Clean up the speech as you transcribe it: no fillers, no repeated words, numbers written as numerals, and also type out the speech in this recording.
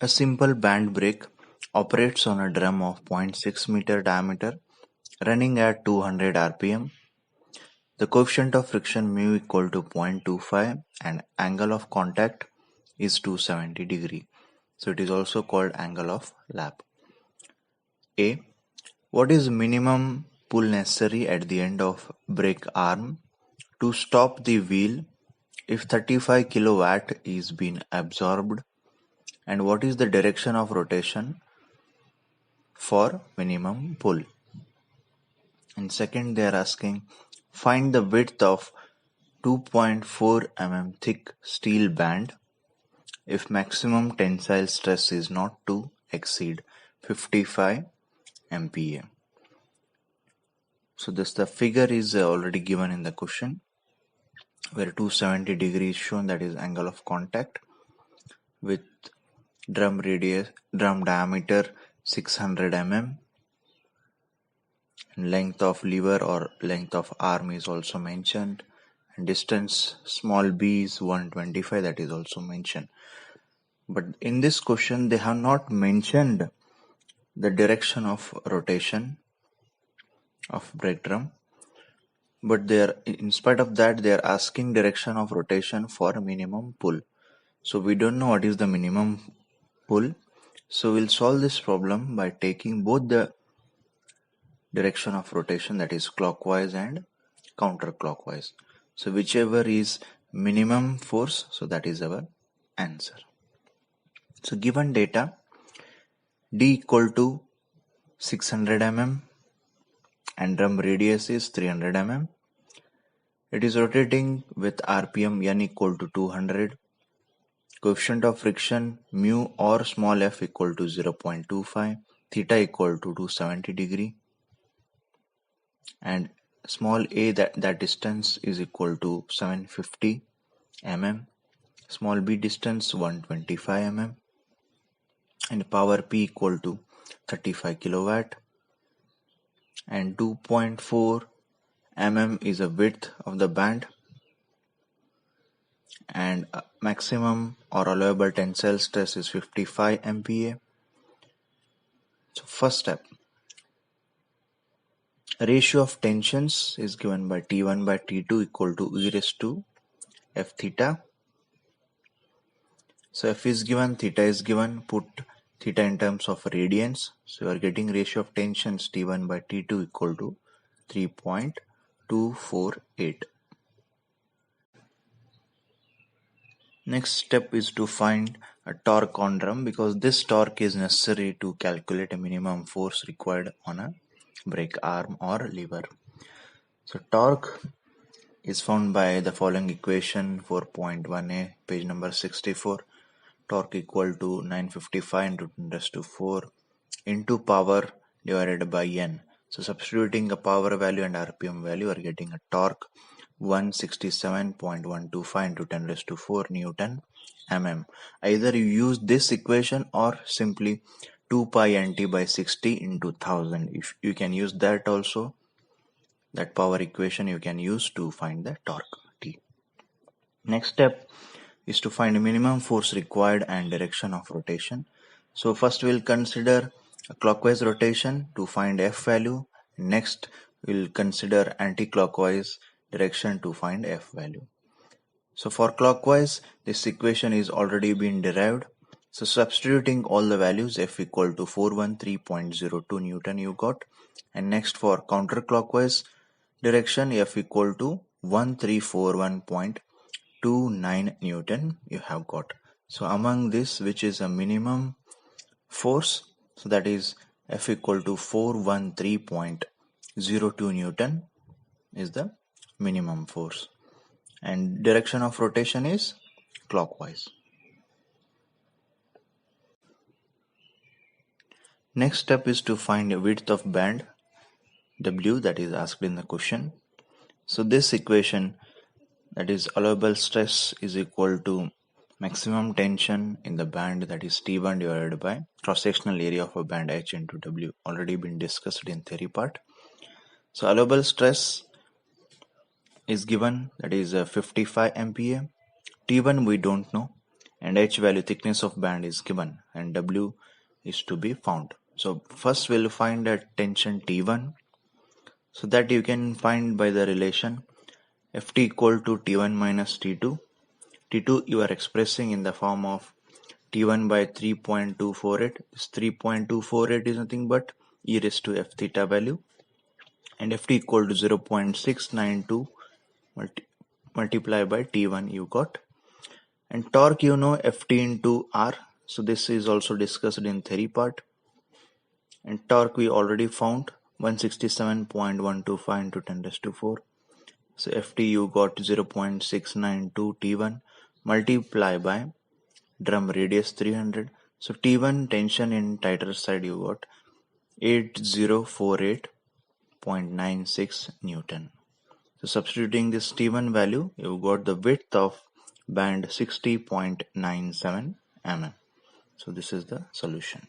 A simple band brake operates on a drum of 0.6 meter diameter running at 200 rpm. The coefficient of friction mu equal to 0.25 and angle of contact is 270 degree. So it is also called angle of lap. A. What is minimum pull necessary at the end of brake arm to stop the wheel if 35 kilowatt is being absorbed, and what is the direction of rotation for minimum pull? And second, they are asking find the width of 2.4 mm thick steel band if maximum tensile stress is not to exceed 55 MPa. So the figure is already given in the question, where 270 degrees shown, that is angle of contact, with drum diameter 600 mm, and length of lever or length of arm is also mentioned, and distance small b is 125, that is also mentioned. But in this question they have not mentioned the direction of rotation of brake drum, but they are, in spite of that, they are asking direction of rotation for minimum pull. So we don't know what is the minimum pull. So we'll solve this problem by taking both the direction of rotation, that is clockwise and counterclockwise. So whichever is minimum force, so that is our answer. So given data, D equal to 600 mm and drum radius is 300 mm. It is rotating with RPM n equal to 200. Coefficient of friction mu or small f equal to 0.25. Theta equal to 270 degree. And small a, that distance is equal to 750 mm. Small b distance 125 mm. And power P equal to 35 kilowatt. And 2.4 mm is the width of the band, and maximum or allowable tensile stress is 55 MPa. So first step, ratio of tensions is given by T1 by T2 equal to e raised to f theta. So f is given, theta is given, put theta in terms of radians. So you are getting ratio of tensions T1 by T2 equal to 3.248. Next step is to find a torque on drum, because this torque is necessary to calculate a minimum force required on a brake arm or lever. So torque is found by the following equation 4.1a, page number 64. Torque equal to 955 into 10 raised to 4 into power divided by n. So substituting a power value and RPM value, are getting a torque 167.125 into 10 raised to 4 Newton mm. Either you use this equation or simply 2 pi nt by 60 into 1000. If you can use that also, that power equation you can use to find the torque T. Next step is to find minimum force required and direction of rotation. So first we'll consider a clockwise rotation to find F value. Next we'll consider anti-clockwise direction to find F value. So for clockwise, this equation is already been derived. So substituting all the values, F equal to 413.02 Newton you got. And next for counterclockwise direction, F equal to 1341.29 Newton you have got. So among this, which is a minimum force, so that is F equal to 413.02 Newton is the minimum force, and direction of rotation is clockwise. Next step is to find a width of band W, that is asked in the question. So this equation, that is allowable stress is equal to maximum tension in the band, that is T1 divided by cross-sectional area of a band H into W, already been discussed in theory part. So allowable stress is given, that is 55 MPa. T1 we don't know, and H value, thickness of band, is given, and W is to be found. So first we'll find a tension T1, so that you can find by the relation Ft equal to T1 minus T2. T2 you are expressing in the form of T1 by 3.248. This 3.248 is nothing but e raised to f theta value, and Ft equal to 0.692 multiply by T1 you got. And torque you know Ft into R, so this is also discussed in theory part. And torque we already found 167.125 into 10 raised to 4. So Ft you got 0.692 T1 multiply by drum radius 300. So T1 tension in tighter side you got 8048.96 Newton. So substituting this T1 value, you got the width of band 60.97 mm. So this is the solution.